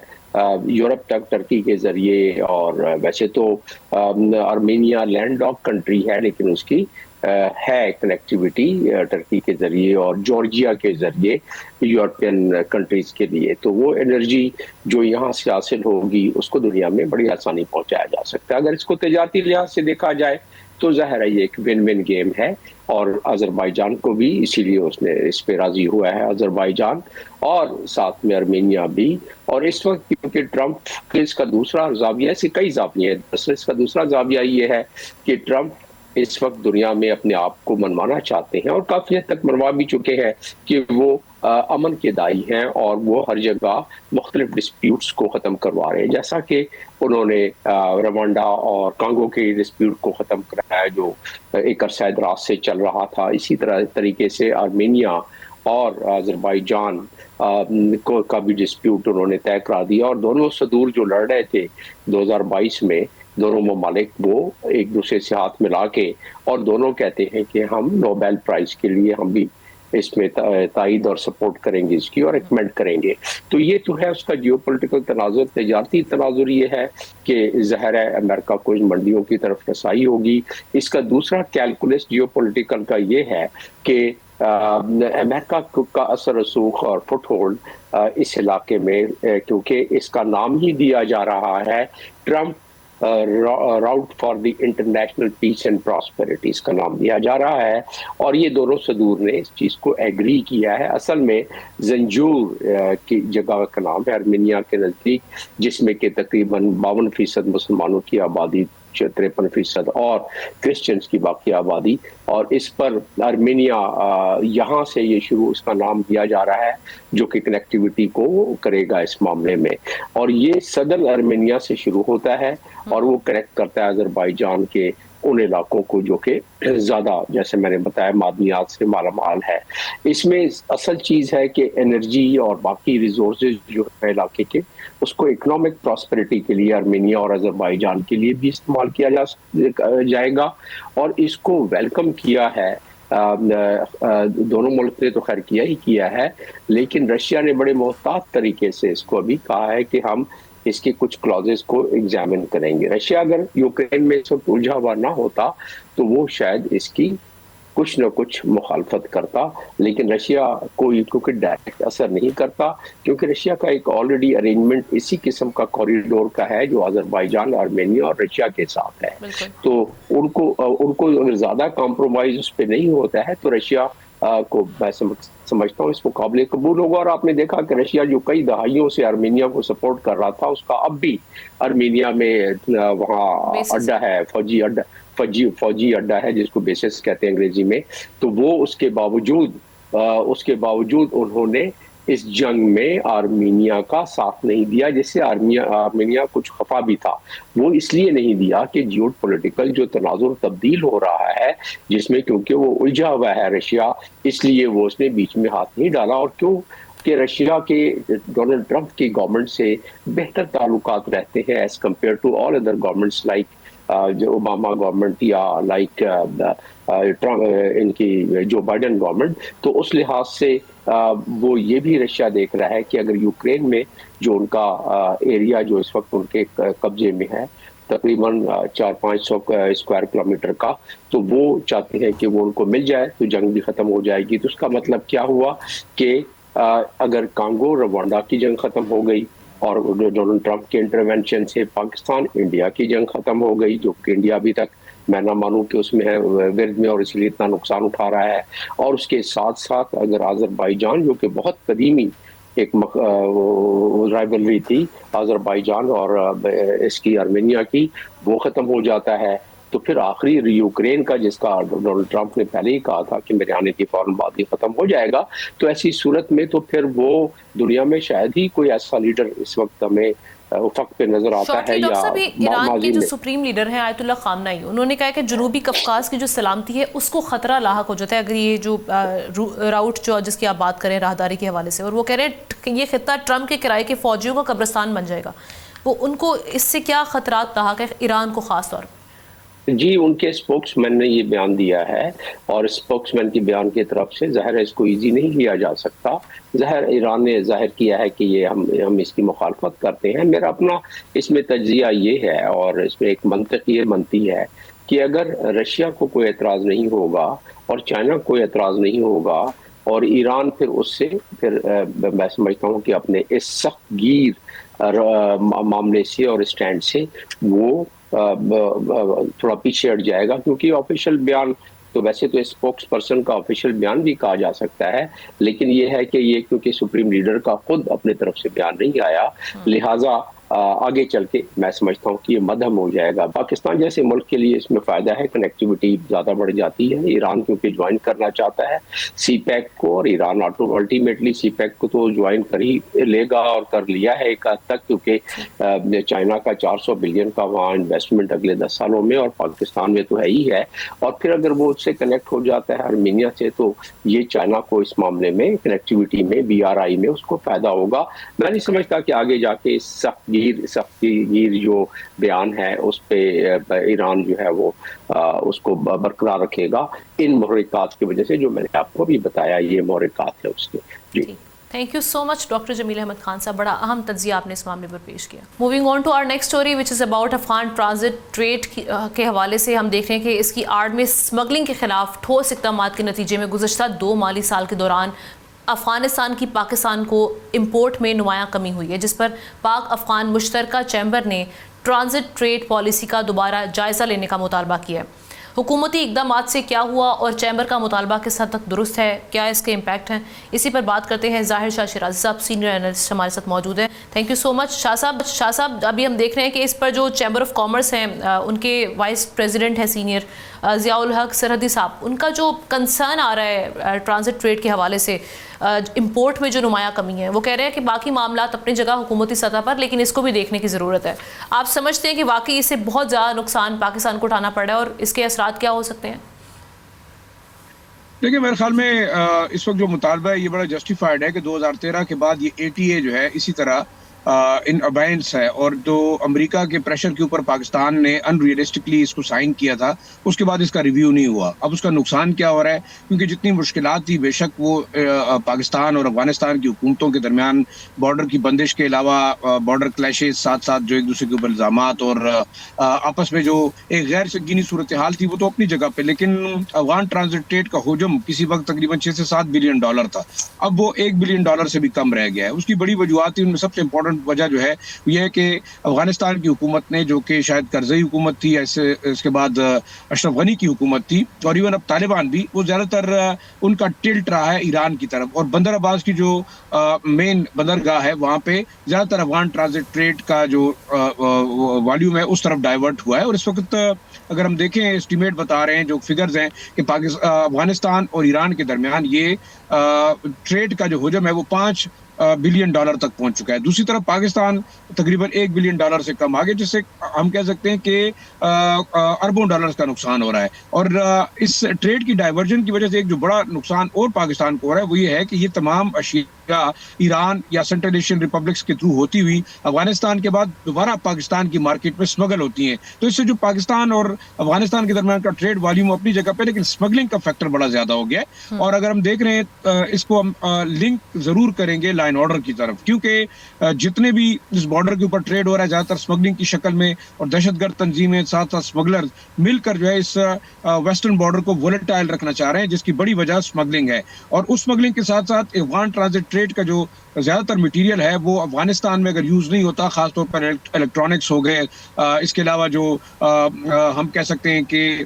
यूरोप तक टर्की के जरिए। और वैसे तो आर्मेनिया लैंड लॉक कंट्री है, लेकिन उसकी है कनेक्टिविटी टर्की के जरिए और जॉर्जिया के जरिए यूरोपियन कंट्रीज के लिए। तो वो एनर्जी जो यहाँ से हासिल होगी उसको दुनिया में बड़ी आसानी पहुंचाया जा सकता है। अगर इसको तजारती लिहाज से देखा जाए तो ज़ाहिर है ये एक विन विन गेम है, और अज़रबाईजान को भी इसीलिए उसने इस पे राजी हुआ है, अज़रबाईजान और साथ में आर्मेनिया भी। और इस वक्त क्योंकि ट्रंप के इसका दूसरा जाविया, ऐसे कई जाविये हैं, इसका दूसरा जाविया ये है कि ट्रंप इस वक्त दुनिया में अपने आप को मनवाना चाहते हैं, और काफ़ी हद तक मनवा भी चुके हैं कि वो अमन के दाई हैं और वो हर जगह मुख्तलिफ डिस्प्यूट्स को ख़त्म करवा रहे हैं। जैसा कि उन्होंने रवांडा और कांगो के डिस्प्यूट को ख़त्म कराया जो एक अरसा दराज से चल रहा था, इसी तरीके से आर्मेनिया और अज़रबाईजान का भी डिस्प्यूट उन्होंने तय करा दिया। और दोनों सदूर जो लड़ रहे थे 2022 में, दोनों ममालिक वो एक दूसरे से हाथ मिला के, और दोनों कहते हैं कि हम नोबेल प्राइज़ के लिए हम भी इसमें तायद और सपोर्ट करेंगे इसकी और रिकमेंड करेंगे। तो ये तो है उसका जियोपॉलिटिकल तनाजुर। तजारती तनाजुर ये है कि ज़ाहिर है अमेरिका को इन मंडियों की तरफ रसाई होगी। इसका दूसरा कैलकुलस जियोपॉलिटिकल का ये है कि अमेरिका का असर रसूख और फुटहोल्ड इस इलाके में, क्योंकि इसका नाम ही दिया जा रहा है Trump route for the international peace and prosperity, इसका नाम दिया जा रहा है। और ये दोनों सदूर ने इस चीज़ को एग्री किया है। असल में जंजूर की जगह का नाम है आर्मेनिया के नज़दीक, जिसमें कि तकरीबन 52% मुसलमानों की आबादी, 53% और क्रिश्चियंस की बाकी आबादी, और इस पर आर्मेनिया यहाँ से ये शुरू इसका नाम दिया जा रहा है, जो कि कनेक्टिविटी को करेगा इस मामले में। और ये सदर्न आर्मेनिया से शुरू होता है और वो कनेक्ट करता है अजरबैजान के उन इलाकों को जो कि ज़्यादा, जैसे मैंने बताया, मादनियात से मालामाल है। इसमें असल चीज़ है कि एनर्जी और बाकी रिसोर्सेज जो है इलाके के, उसको इकोनॉमिक प्रॉस्पेरिटी के लिए आर्मेनिया और अजरबैजान के लिए भी इस्तेमाल किया जाएगा। और इसको वेलकम किया है दोनों मुल्क ने, तो खैर किया है, लेकिन रशिया ने बड़े मोहतात तरीके से इसको अभी कहा है कि हम इसके कुछ क्लॉजेस को एग्जामिन करेंगे। रशिया अगर यूक्रेन में इस वक्त उलझा हुआ ना होता तो वो शायद इसकी कुछ न कुछ मुखालफत करता, लेकिन रशिया कोई क्योंकि डायरेक्ट असर नहीं करता, क्योंकि रशिया का एक ऑलरेडी अरेंजमेंट इसी किस्म का कॉरिडोर का है जो अजरबैजान, आर्मेनिया और रशिया के साथ है। तो उनको अगर ज्यादा कॉम्प्रोमाइज उस पर नहीं होता है तो रशिया को मैं समझता हूँ इस मुकाबले कबूल होगा। और आपने देखा कि रशिया जो कई दहाइयों से आर्मेनिया को सपोर्ट कर रहा था, उसका अब भी आर्मेनिया में वहाँ अड्डा है, फौजी अड्डा है, जिसको बेसिस कहते हैं अंग्रेजी में। तो वो उसके बावजूद उन्होंने इस जंग में आर्मेनिया का साथ नहीं दिया, जिससे आर्मेनिया कुछ खफा भी था। वो इसलिए नहीं दिया कि जियोपॉलिटिकल जो तनाजुर तब्दील हो रहा है, जिसमें क्योंकि वो उलझा हुआ है रशिया, इसलिए वो उसने बीच में हाथ नहीं डाला। और क्यों कि रशिया के डोनाल्ड ट्रंप की गवर्नमेंट से बेहतर ताल्लुकात रहते हैं as compared to all other governments like जो ओबामा गवर्नमेंट या लाइक इनकी जो बाइडेन गवर्नमेंट। तो उस लिहाज से वो ये भी रशिया देख रहा है कि अगर यूक्रेन में जो उनका एरिया जो इस वक्त उनके कब्जे में है तकरीबन 400-500 स्क्वायर किलोमीटर का, तो वो चाहते हैं कि वो उनको मिल जाए तो जंग भी खत्म हो जाएगी। तो उसका मतलब क्या हुआ कि अगर कांगो रवांडा की जंग खत्म हो गई और डोनाल्ड ट्रंप के इंटरवेंशन से पाकिस्तान इंडिया की जंग खत्म हो गई, जो कि इंडिया अभी तक मैं ना मानूं कि उसमें है विरद में और इसलिए इतना नुकसान उठा रहा है। और उसके साथ साथ अगर अजरबैजान, जो कि बहुत कदीमी एक राइवलरी थी अजरबैजान और इसकी आर्मेनिया की, वो खत्म हो जाता है, तो फिर आखिरी यूक्रेन का, जिसका डोनाल्ड ट्रंप ने पहले ही कहा था कि मेरे आने के फौरन बाद ही खत्म हो जाएगा, तो ऐसी सूरत में तो फिर वो दुनिया में शायद ही कोई ऐसा लीडर इस वक्त हमें उफक पे नजर आता है। या ईरान के जो सुप्रीम लीडर हैं आयतुल्लाह खामनाई, उन्होंने कहा कि जनूबी कफकाज की जो सलामती है उसको खतरा लाहक हो जाता है अगर ये जो राउट जो जिसकी आप बात करें राहदारी के हवाले से, और वो कह रहे हैं कि ये खित्ता ट्रंप के किराए के फौजियों का कब्रिस्तान बन जाएगा। वो उनको इससे क्या खतरात लाहक है ईरान को खास तौर पर? जी, उनके स्पोक्समैन ने ये बयान दिया है और स्पोक्समैन के बयान की तरफ से ज़ाहिर है इसको इजी नहीं लिया जा सकता। ईरान ने जाहिर किया है कि ये हम इसकी मुखालफत करते हैं। मेरा अपना इसमें तज्जिया ये है और इसमें एक मंतक ये बनती है कि अगर रशिया को कोई एतराज़ नहीं होगा और चाइना को कोई एतराज़ नहीं होगा और ईरान फिर उससे फिर मैं समझता हूँ कि अपने इस सख्त गीर मामले से और स्टैंड से वो थोड़ा पीछे हट जाएगा, क्योंकि ऑफिशियल बयान तो वैसे तो स्पोक्स पर्सन का ऑफिशियल बयान भी कहा जा सकता है, लेकिन ये है कि ये क्योंकि सुप्रीम लीडर का खुद अपने तरफ से बयान नहीं आया, लिहाजा आगे चल के मैं समझता हूँ कि ये मध्यम हो जाएगा। पाकिस्तान जैसे मुल्क के लिए इसमें फ़ायदा है, कनेक्टिविटी ज़्यादा बढ़ जाती है। ईरान क्योंकि ज्वाइन करना चाहता है CPEC को, और ईरान अल्टीमेटली CPEC को तो ज्वाइन कर ही लेगा और कर लिया है एक हद तक, क्योंकि चाइना का 400 बिलियन का वहाँ इन्वेस्टमेंट अगले 10 सालों में और पाकिस्तान में तो है ही है। और फिर अगर वो उससे कनेक्ट हो जाता है आर्मेनिया से, तो ये चाइना को इस मामले में कनेक्टिविटी में BRI में उसको फ़ायदा होगा। मैं नहीं समझता कि आगे जाके सख्तगीर जो बयान है उस पे ईरान जो है वो उसको बरकरार रखेगा इन महरिकात की वजह से, जो मैंने आपको भी बताया ये महरिकात है उसके। जी thank you so much doctor Jameel Ahmed Khan साहब, बड़ा अहम तज्जिया आपने इस मामले पर पेश किया। Moving on to our next story which is about Afghan transit trade के हवाले से हम देख रहे हैं कि इसकी आड़ में स्मगलिंग के खिलाफ ठोस इक़दाम के नतीजे में गुज़श्ता 2 माली साल के दौरान अफ़गानिस्तान की पाकिस्तान को इम्पोर्ट में नुमायाँ कमी हुई है, जिस पर पाक अफ़गान मुश्तरका चैम्बर ने ट्रांजिट ट्रेड पॉलिसी का दोबारा जायज़ा लेने का मुतालबा किया है। हुकूमती इक़दाम से क्या हुआ और चैम्बर का मुतालबा किस हद तक दुरुस्त है, क्या इसके इम्पैक्ट हैं, इसी पर बात करते हैं। ज़ाहिर शाह शिराज़ी साहब सीनियर एनालिस्ट हमारे साथ मौजूद हैं। Thank you so much Shah साहब। अभी हम देख रहे हैं कि इस पर जो चैम्बर ऑफ कॉमर्स हैं उनके वाइस प्रेसिडेंट हैं सीनियर ज़ियाउल हक सरहदी साहब, उनका जो कंसर्न आ रहा है ट्रांजिट ट्रेड के हवाले से इंपोर्ट में जो नुमायाँ कमी है, वो कह रहे हैं कि बाकी मामला अपनी जगह हुकूमती सतह पर, लेकिन इसको भी देखने की ज़रूरत है। आप समझते हैं कि वाकई इससे बहुत ज़्यादा नुकसान पाकिस्तान को उठाना पड़ रहा है और इसके असरात क्या हो सकते हैं? देखिए, मेरे ख्याल में इस वक्त जो मुतालबा है ये बड़ा जस्टिफाइड है कि 2013 के बाद ये ATA जो है इसी तरह इन अबायंस है, और जो अमेरिका के प्रेशर के ऊपर पाकिस्तान ने अनरियलिस्टिकली इसको साइन किया था, उसके बाद इसका रिव्यू नहीं हुआ। अब उसका नुकसान क्या हो रहा है, क्योंकि जितनी मुश्किलात थी, बेशक वो पाकिस्तान और अफगानिस्तान की हुकूमतों के दरमियान बॉर्डर की बंदिश के अलावा बॉर्डर क्लैशेज, साथ साथ जो एक दूसरे के ऊपर इल्ज़ामात और आपस में जो एक गैर संगीनी सूरत हाल थी, वो तो अपनी जगह पे, लेकिन अफगान ट्रांजिट ट्रेड का हुजम किसी वक्त तकरीबन 6 से 7 बिलियन डॉलर था, अब वो $1 बिलियन से भी कम रह गया है। उसकी बड़ी वजूहत थी, उनमें सबसे इंपॉर्टेंट वजह जो है यह है कि अफगानिस्तान की हुकूमत ने, जो कि शायद करज़ई हुकूमत थी, ऐसे इसके बाद अशरफ गनी की हुकूमत थी, और इवन अब तालिबान भी, वो ज़्यादातर उनका टिल्ट रहा है ईरान की तरफ, और बंदर अब्बास की जो मेन बंदरगाह है वहाँ पे ज़्यादातर अफगान ट्रांजिट ट्रेड का जो वॉल्यूम है उस तरफ डाइवर्ट हुआ है। और इस वक्त अगर हम देखें, एस्टिमेट बता रहे हैं, जो फिगर्स हैं, कि अफगानिस्तान और ईरान के दरमियान ये ट्रेड का जो हुजम है वो $5 बिलियन तक पहुंच चुका है। दूसरी तरफ पाकिस्तान तकरीबन $1 बिलियन से कम आगे, जिससे हम कह सकते हैं कि अरबों डॉलर्स का नुकसान हो रहा है। और इस ट्रेड की डाइवर्जन की वजह से एक जो बड़ा नुकसान और पाकिस्तान को हो रहा है वो ये है कि ये तमाम अशिया ईरान या सेंट्रल एशियन रिपब्लिक्स के थ्रू होती हुई अफगानिस्तान के बाद दोबारा पाकिस्तान की मार्केट में स्मगल होती हैं। तो इससे जो पाकिस्तान और अफगानिस्तान के दरमियान का ट्रेड वॉल्यूम अपनी जगह पे, लेकिन स्मगलिंग का फैक्टर बड़ा ज्यादा हो गया है। और अगर हम देख रहे हैं, इसको हम लिंक जरूर करेंगे लाइन ऑर्डर की तरफ, क्योंकि जितने भी इस बॉर्डर के ऊपर ट्रेड हो रहा है ज्यादातर स्मगलिंग की शक्ल में, और दहशतगर्द तंजीमें साथ साथ स्मगलर मिलकर जो है इस वेस्टर्न बॉर्डर को वोलेटाइल रखना चाह रहे हैं, जिसकी बड़ी वजह स्मगलिंग है। और उस स्मगलिंग के साथ साथ अफगान ट्रांजिट ट्रेड का जो ज्यादातर मटेरियल है वो अफगानिस्तान में अगर यूज नहीं होता, खासतौर पर इलेक्ट्रॉनिक्स हो गए, इसके अलावा जो हम कह सकते हैं कि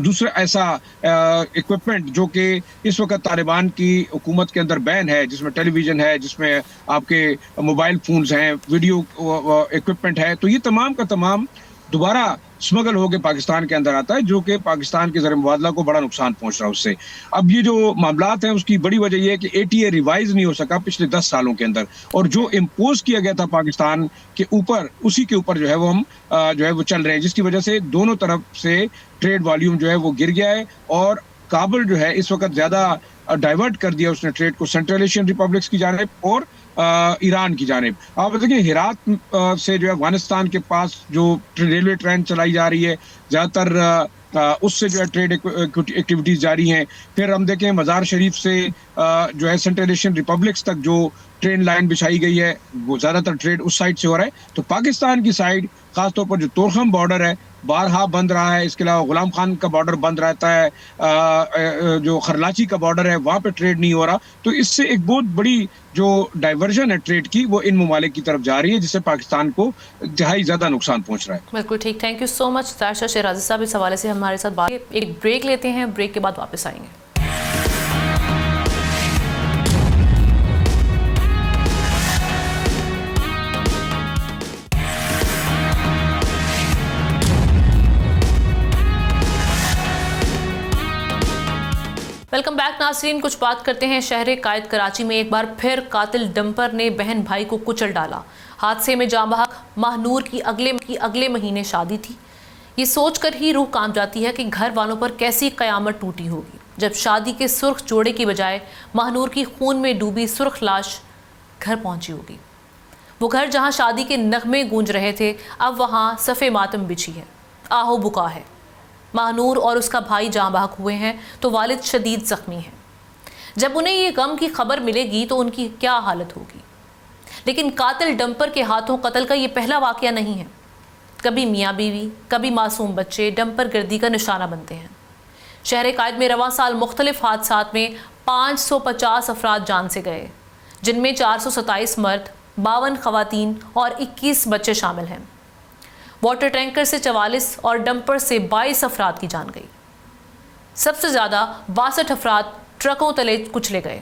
दूसरा ऐसा इक्विपमेंट जो कि इस वक्त तालिबान की हुकूमत के अंदर बैन है, जिसमें टेलीविजन है, जिसमें आपके मोबाइल फोन्स हैं, वीडियो इक्विपमेंट है, तो ये तमाम का तमाम दोबारा स्मगल होकर पाकिस्तान के अंदर आता है, जो कि पाकिस्तान के ज़र मुबादला को बड़ा नुकसान पहुंच रहा है उससे। अब ये जो मामलात हैं उसकी बड़ी वजह यह है कि ATA रिवाइज नहीं हो सका पिछले 10 सालों के अंदर, और जो इम्पोज किया गया था पाकिस्तान के ऊपर, उसी के ऊपर जो है वो हम जो है वो चल रहे हैं, जिसकी वजह से दोनों तरफ से ट्रेड वॉल्यूम जो है वो गिर गया है। और काबुल जो है इस वक्त ज़्यादा डाइवर्ट कर दिया उसने ट्रेड को सेंट्रल एशियन रिपब्लिक्स की जानिब और ईरान की जानिब। आप देखिए, हेरात से जो है अफगानिस्तान के पास जो रेलवे ट्रेन चलाई जा रही है, ज़्यादातर उससे जो है ट्रेड एक्टिविटीज़ जारी हैं। फिर हम देखें मज़ार शरीफ से जो है सेंट्रल एशियन रिपब्लिक्स तक जो ट्रेन लाइन बिछाई गई है, वो ज़्यादातर ट्रेड उस साइड से हो रहा है। तो पाकिस्तान की साइड, खासतौर पर जो तोरखम बॉर्डर है, बारहा बंद रहा है। इसके अलावा गुलाम खान का बॉर्डर बंद रहता है, जो खरलाची का बॉर्डर है वहाँ पे ट्रेड नहीं हो रहा। तो इससे एक बहुत बड़ी जो डाइवर्जन है ट्रेड की, वो इन ममालिक की तरफ जा रही है, जिससे पाकिस्तान को इंतहाई ज़्यादा नुकसान पहुँच रहा है। बिल्कुल ठीक, थैंक यू सो मच ज़ाहिर शाह शिराज़ी साहब, इस हवाले से हमारे साथ बात। एक ब्रेक लेते हैं, ब्रेक के बाद वापस आएंगे। वेलकम बैक नाज़रीन। कुछ बात करते हैं शहर कायद कराची में एक बार फिर कातिल डंपर ने बहन भाई को कुचल डाला। हादसे में जाँ बहक महानूर की अगले महीने शादी थी। ये सोचकर ही रूह कांप जाती है कि घर वालों पर कैसी कयामत टूटी होगी जब शादी के सुर्ख जोड़े की बजाय महानूर की खून में डूबी सुर्ख लाश घर पहुंची होगी। वो घर जहां शादी के नगमे गूंज रहे थे, अब वहां सफ़े मातम बिछी है, आहो बुका है। महानूर और उसका भाई जाँ बहक हुए हैं तो वालिद शदीद ज़ख्मी हैं। जब उन्हें ये गम की खबर मिलेगी तो उनकी क्या हालत होगी। लेकिन कातिल डंपर के हाथों कत्ल का ये पहला वाकया नहीं है। कभी मियाँ बीवी, कभी मासूम बच्चे डंपर गर्दी का निशाना बनते हैं। शहर कायद में रवां साल मुख्तलिफ हादसात में 550 अफराद जान से गए, जिनमें 427 मर्द, 52 खवातीन और 21 बच्चे शामिल हैं। वाटर टैंकर से 44 और डंपर से 22 अफराद की जान गई। सबसे ज़्यादा 62 अफराद ट्रकों तले कुचले गए।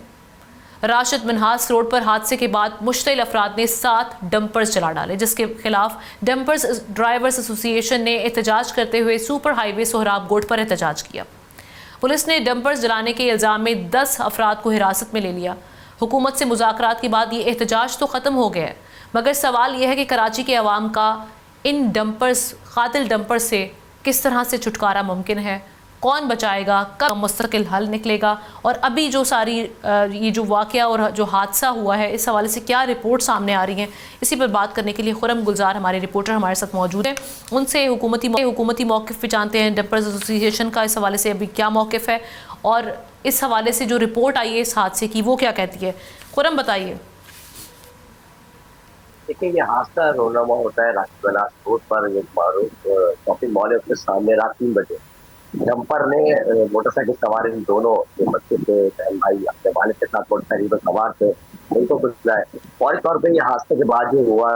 राशिद मिन्हास रोड पर हादसे के बाद मुश्तिल अफराद ने 7 डंपर्स जला डाले, जिसके खिलाफ डंपर्स ड्राइवर्स एसोसिएशन ने एहतजाज करते हुए सुपर हाईवे सोहराब गोट पर एहतजाज किया। पुलिस ने डंपर्स जलाने के इल्ज़ाम में 10 अफराद को हिरासत में ले लिया। हुकूमत से मुज़ाकरात के बाद ये एहतजाज तो ख़त्म हो गया है, मगर सवाल यह है कि कराची के अवाम का इन डंपर्स, कातिल डंपर से किस तरह से छुटकारा मुमकिन है, कौन बचाएगा, कब मुस्तकिल हल निकलेगा, और अभी जो सारी ये जो वाक़या और जो हादसा हुआ है इस हवाले से क्या रिपोर्ट सामने आ रही हैं, इसी पर बात करने के लिए खुरम गुलजार हमारे रिपोर्टर हमारे साथ मौजूद हैं। उनसे हुकूमती मौक़िफ़ भी जानते हैं, डंपर्स एसोसिएशन का इस हवाले से अभी क्या मौक़िफ़ है और इस हवाले से जो रिपोर्ट आई है इस हादसे की वो क्या कहती है। खुरम बताइए। देखिए, ये हादसा रोनामा होता है राशिद मिन्हास रोड पर एक मारूफ शॉपिंग मॉल है, उसके सामने रात 3 बजे डंपर ने मोटरसाइकिल सवार इन दोनों जो बच्चे थे, बहन भाई अपने वालिद के साथ मोटरसाइकिल पर सवार थे, उनको कुचला है। फौरी तौर पे ये हादसे के बाद जो हुआ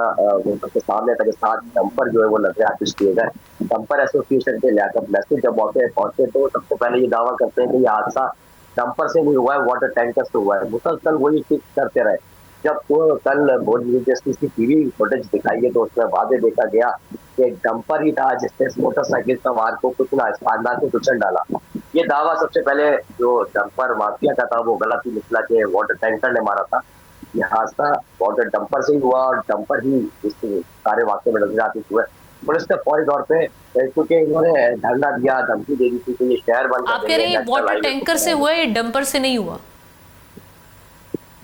उनके सामने था कि 7 डंपर जो है वो नजर आतिश किए गए। डंपर एसोसिएशन के लियाकत मैसेज जब मौके पर पहुंचे तो सबसे पहले ये दावा करते हैं कि ये हादसा डंपर से नहीं हुआ है, वाटर टैंकर से हुआ है। मुसलसल वही फिक्स करते रहे। जब कल बोर्ड टीवी फुटेज दिखाई है तो उसमें वादे देखा गया कि डंपर ही था जिसने मोटरसाइकिल सवार को कुचला, इस खानदान को कुचल डाला। ये दावा सबसे पहले जो डंपर माफिया का था वो गलत ही निकला कि वाटर टैंकर ने मारा था। ये हादसा वाटर डंपर से ही हुआ और डंपर ही इस सारे वाक़े में नजर आते हुए पुलिस ने फौरी तौर पे, क्योंकि इन्होंने धरना दिया, धमकी दे दी थी कि ये शहर बंद आप कह रहे हैं वाटर टैंकर से हुआ है, ये डंपर से नहीं हुआ?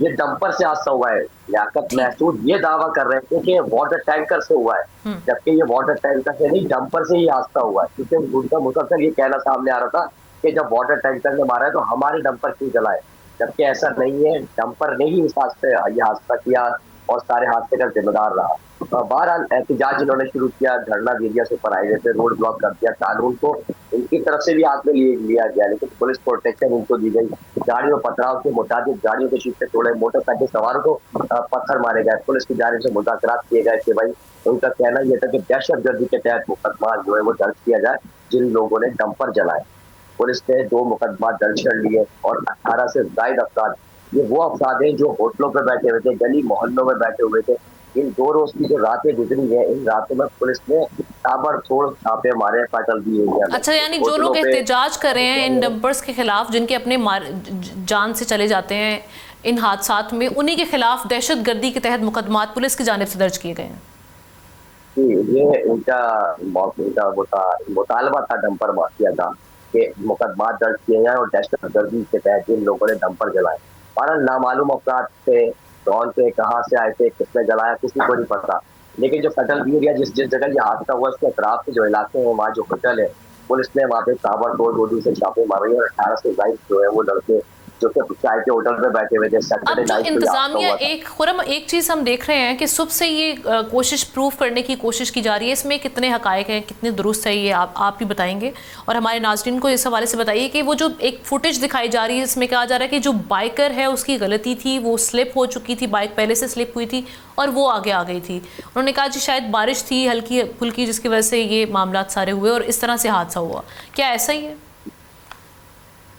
ये डंपर से हादसा हुआ है। लियाकत महसूद ये दावा कर रहे थे कि वाटर टैंकर से हुआ है, जबकि ये वाटर टैंकर से नहीं डंपर से ही हादसा हुआ है। क्योंकि उनका मुसलसल ये कहना सामने आ रहा था कि जब वाटर टैंकर ने मारा है तो हमारे डंपर क्यों जलाए, जबकि ऐसा नहीं है। डंपर ने ही इस हादसा किया और सारे हादसे का जिम्मेदार रहा। बहरहाल एहतजाज इन्होंने शुरू किया, धरना दे दिया, सुपर हाईवे पे रोड ब्लॉक कर दिया। कानून को इनकी तरफ से भी हाथ में लिया गया, लेकिन पुलिस प्रोटेक्शन इनको दी गई। गाड़ियों पथराव के मुताबिक गाड़ियों के शीशे तोड़े, मोटरसाइकिल सवारों को पत्थर मारे गए। पुलिस की जानिब से मुज़ाकरात किए गए कि भाई उनका कहना यह था कि दहशतगर्दी के तहत मुकदमा जो है वो दर्ज किया जाए जिन लोगों ने डंपर जलाए। पुलिस ने 2 मुकदमा दर्ज कर लिए और 18 से ज्यादा अफराद, ये वो अफराद हैं जो होटलों पर बैठे हुए थे, गली मोहल्लों में बैठे हुए थे। इन 2 रोज की जो रातें गुजरी है, इन रातों में पुलिस ने ताबड़तोड़ छापे मारे, फाटल दिए हैं। अच्छा, यानी जो लोग एहतजाज कर रहे हैं इन डंपर्स के खिलाफ, जिनके अपने जान से चले जाते हैं इन हादसात में, उन्हीं के खिलाफ दहशतगर्दी के तहत मुकदमा पुलिस की जानिब से दर्ज किए गए हैं। ये इनका मुतालबा था डंपर माफिया का कि मुकदमा दर्ज किए जाए और दहशतगर्दी के तहत जिन लोगों ने डंपर जलाए। पर नामालूम अफराद थे, कौन थे, कहाँ से आए थे, किसने जलाया, किसी को नहीं पता। लेकिन जो फटल एरिया जिस जगह ये हादसा हुआ उसके अतराफ के जो इलाके हैं वहाँ जो होटल है, पुलिस ने वहाँ पे ताबड़तोड़ गोली से छापे मारे और 18 से ज्यादा जो है वो लड़के जो कि चाय के होटल पे बैठे हुए थे। अब जो इंतजामिया एक चीज हम देख रहे हैं कि सुबह से ये कोशिश प्रूव करने की कोशिश की जा रही है, इसमें कितने हकायक हैं, कितने दुरुस्त है, ये आप भी बताएंगे और हमारे नाज़रीन को इस हवाले से बताइए कि वो जो एक फुटेज दिखाई जा रही है इसमें कहा जा रहा है कि जो बाइकर है उसकी गलती थी, वो स्लिप हो चुकी थी, बाइक पहले से स्लिप हुई थी और वो आगे आ गई थी। उन्होंने कहा जी शायद बारिश थी हल्की फुल्की जिसकी वजह से ये मामला सारे हुए और इस तरह से हादसा हुआ। क्या ऐसा ही है?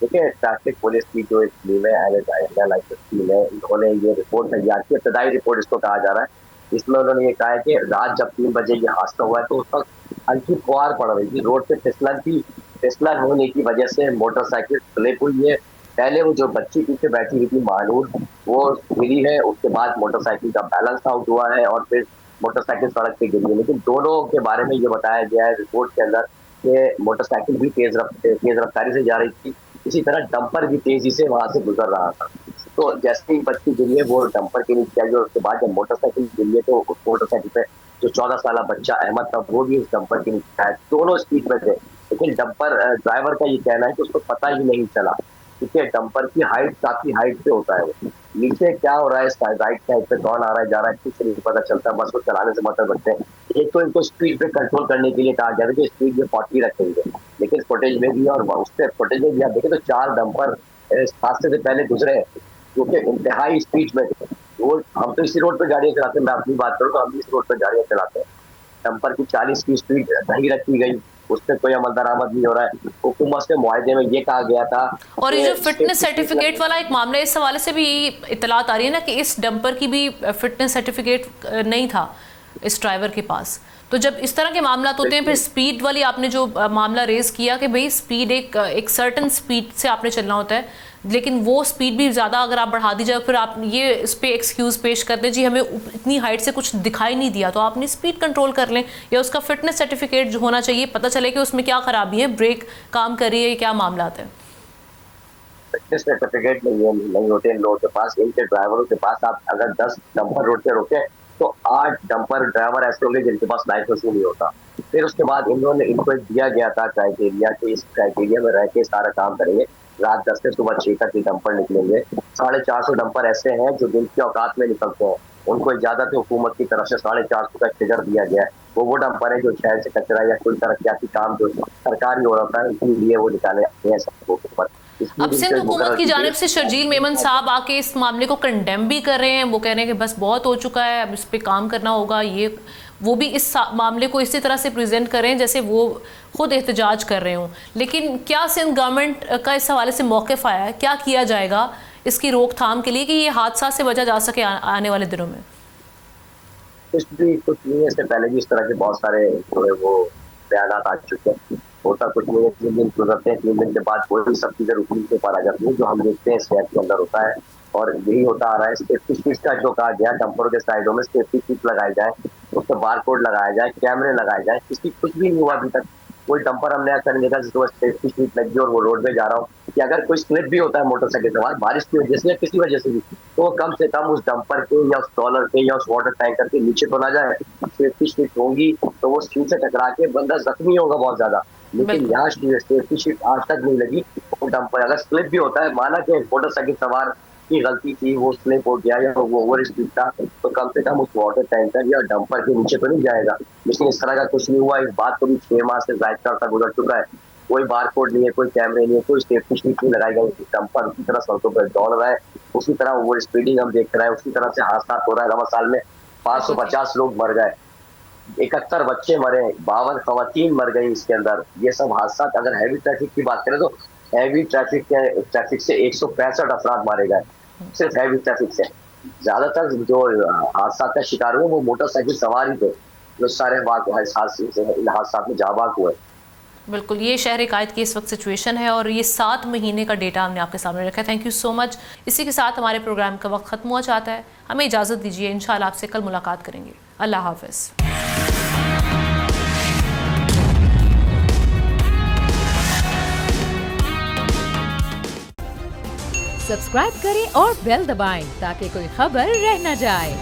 देखिए, ट्रैफिक पुलिस की जो टीम है, टीम है, उन्होंने ये रिपोर्ट तैयार की, इब्तदाई रिपोर्ट इसको कहा जा रहा है। इसमें उन्होंने ये कहा है कि रात जब 3 बजे ये हादसा हुआ है तो उस वक्त हल्की फुहार पड़ रही थी, रोड पे फिसलन होने की वजह से मोटरसाइकिल स्लिप हुई है। पहले वो जो बच्ची पीछे बैठी हुई थी मानूर, वो गिरी है, उसके बाद मोटरसाइकिल का बैलेंस आउट हुआ है और फिर मोटरसाइकिल सड़क पे गिरी है। लेकिन दोनों के बारे में ये बताया गया है रिपोर्ट के अंदर कि मोटरसाइकिल भी तेज रफ्तारी से जा रही थी, इसी तरह डंपर भी तेजी से वहां से गुजर रहा था। तो जैसे ही बच्ची गिरी है वो डंपर के नीचे आई और उसके बाद जब मोटरसाइकिल गिरी है तो उस मोटरसाइकिल पे जो 14 साल बच्चा अहमद था वो भी उस डंपर के नीचे आया। दोनों स्पीड में थे, लेकिन डंपर ड्राइवर का ये कहना है कि उसको पता ही नहीं चला क्योंकि डंपर की हाइट काफी हाइट पे होता है, वो नीचे क्या हो रहा है राइट साइड पे कौन आ रहा है जा रहा है कुछ नहीं पता चलता, बस वो चलाने से मतलब रखते हैं। एक तो इनको स्पीड पे कंट्रोल करने के लिए कहा गया था कि स्पीड में 40 रखेंगे, लेकिन फुटेज में भी और उससे फुटेज में भी आप देखें तो 4 डंपर हादसे से पहले गुजरे क्योंकि इंतहाई स्पीड में थे। वो हम तो इसी रोड पर गाड़ियां चलाते हैं, मैं अपनी बात करूँ तो हम इस रोड पर गाड़ियां चलाते हैं, डंपर की 40 की स्पीड नहीं रखी गई, उस पर कोई अमल दरामद नहीं हो रहा है। हुकूमत से मुआहदे में ये कहा गया था। और ये जो फिटनेस सर्टिफिकेट वाला एक मामला है, इस हवाले से भी इतलात आ रही है ना कि इस डंपर की भी फिटनेस सर्टिफिकेट नहीं था इस ड्राइवर के पास। तो जब इस तरह के मामला होते हैं, फिर स्पीड वाली आपने जो मामला रेज किया कि भाई स्पीड एक सर्टन स्पीड से आपने चलना होता है, लेकिन वो स्पीड भी ज़्यादा अगर आप बढ़ा दी जाए, फिर आप ये इस पर एक्सक्यूज़ पेश करते हैं जी हमें इतनी हाइट से कुछ दिखाई नहीं दिया, तो आपने स्पीड कंट्रोल कर लें या उसका फिटनेस सर्टिफिकेट जो होना चाहिए, पता चले कि उसमें क्या खराबी है, ब्रेक काम कर रही है, क्या मामला है। फिटनेस सर्टिफिकेट नहीं होते इन लोगों के पास, इनके ड्राइवरों के पास। आप अगर 10 डंपर रोड पे रोके तो 8 डंपर ड्राइवर ऐसे होंगे जिनके पास लाइसेंस ही नहीं होता। फिर उसके बाद इन्होंने इनको दिया गया था क्राइटेरिया कि इस क्राइटेरिया में रह के सारा काम करेंगे, रात 10 से सुबह 6 तक ये डंपर निकलेंगे। 450 डंपर ऐसे हैं जो दिन की औकात में निकलते हैं, उनको इजाजत हुकूमत की तरफ से 450 का फिगर दिया गया है। वो डंपर है जो शहर से कचरा या कोई तरक्याती काम जो सरकारी हो रहा है उसके लिए वो निकाले हैं सबको ऊपर। अब सिंध हुकूमत की जानिब से शर्जील मेमन साहब आके इस मामले को कंडेम भी कर रहे हैं, वो कह रहे हैं कि बस बहुत हो चुका है, अब इस पे काम करना होगा। ये वो भी इस मामले को इसी तरह से प्रेजेंट कर रहे हैं जैसे वो खुद एहतजाज कर रहे हों। लेकिन क्या सिंध गवर्नमेंट का इस हवाले से मौक़िफ़ आया है, क्या किया जाएगा इसकी रोकथाम के लिए कि ये हादसा से बचा जा सके आने वाले दिनों में? कुछ नहीं है, इससे पहले भी इस तरह के बहुत सारे वो बयान आ चुके हैं। होता कुछ नहीं है, 3 दिन गुजरते हैं, 3 दिन के बाद कोई सब चीजें रुकनी के ऊपर आ जाती है जो हम देखते हैं शहर के अंदर होता है, और यही होता आ रहा है। सेफ्टी शीट का जो कहा गया, डंपरों के साइडों में सेफ्टी शीट लगाई जाए, उस पर बार कोड लगाया जाए, कैमरे लगाए जाए, किसी कुछ भी नहीं हुआ अभी तक। कोई डंपर हमने ऐसा नहीं देखा जिसको सेफ्टी शीट लगी और वो रोड पे जा रहा हो, कि अगर कोई स्लिप भी होता है मोटरसाइकिल सवार बारिश की वजह से या किसी वजह से भी, तो कम से कम उस डंपर के या उस ट्रॉलर के या उस वाटर टैंकर के नीचे तो ना जाए। सेफ्टी शीट होंगी तो वो शीट से टकरा के बंदा जख्मी होगा बहुत ज्यादा, लेकिन यहाँ सेफ्टी शीट आज तक नहीं लगी। वो डंपर अगर स्लिप भी होता है, माना कि मोटरसाइकिल सवार की गलती थी, वो स्लिप हो गया या वो ओवर स्पीड था, तो कम से कम उस वाटर टैंकर या डंपर के नीचे तो नहीं जाएगा। लेकिन इस तरह का कुछ नहीं हुआ। इस बात को भी 6 माह से ज्यादा अर्सा गुजर चुका है, कोई बार कोड नहीं है, कोई कैमरे नहीं है, कोई सेफ्टी शीट नहीं लगाई गई। डंपर उसी तरह सड़कों पर दौड़ रहा है, उसी तरह ओवर स्पीडिंग हम देख रहे हैं, उसी तरह से हादसा हो रहा है। रमजान साल में 550 लोग मर गए, 71 बच्चे मरे, 52 खवातीन मर गई इसके अंदर। ये सब हादसा, अगर हैवी ट्रैफिक की बात करें तो हैवी ट्रैफिक से 165 अफराद मारे गए, सिर्फ हैवी ट्रैफिक से। ज्यादातर जो हादसा का शिकार हुए वो मोटरसाइकिल सवार ही थे, जो सारे हादसा में जाबाक हुए। बिल्कुल, ये शहर कायद की इस वक्त सिचुएशन है और ये 7 महीने का डेटा हमने आपके सामने रखा है। Thank you so much. इसी के साथ हमारे प्रोग्राम का वक्त खत्म हुआ चाहता है, हमें इजाज़त दीजिए। इंशाल्लाह आपसे कल मुलाकात करेंगे। अल्लाह हाफ़िज़। सब्सक्राइब करें और बेल दबाएं ताकि कोई खबर रह न जाए।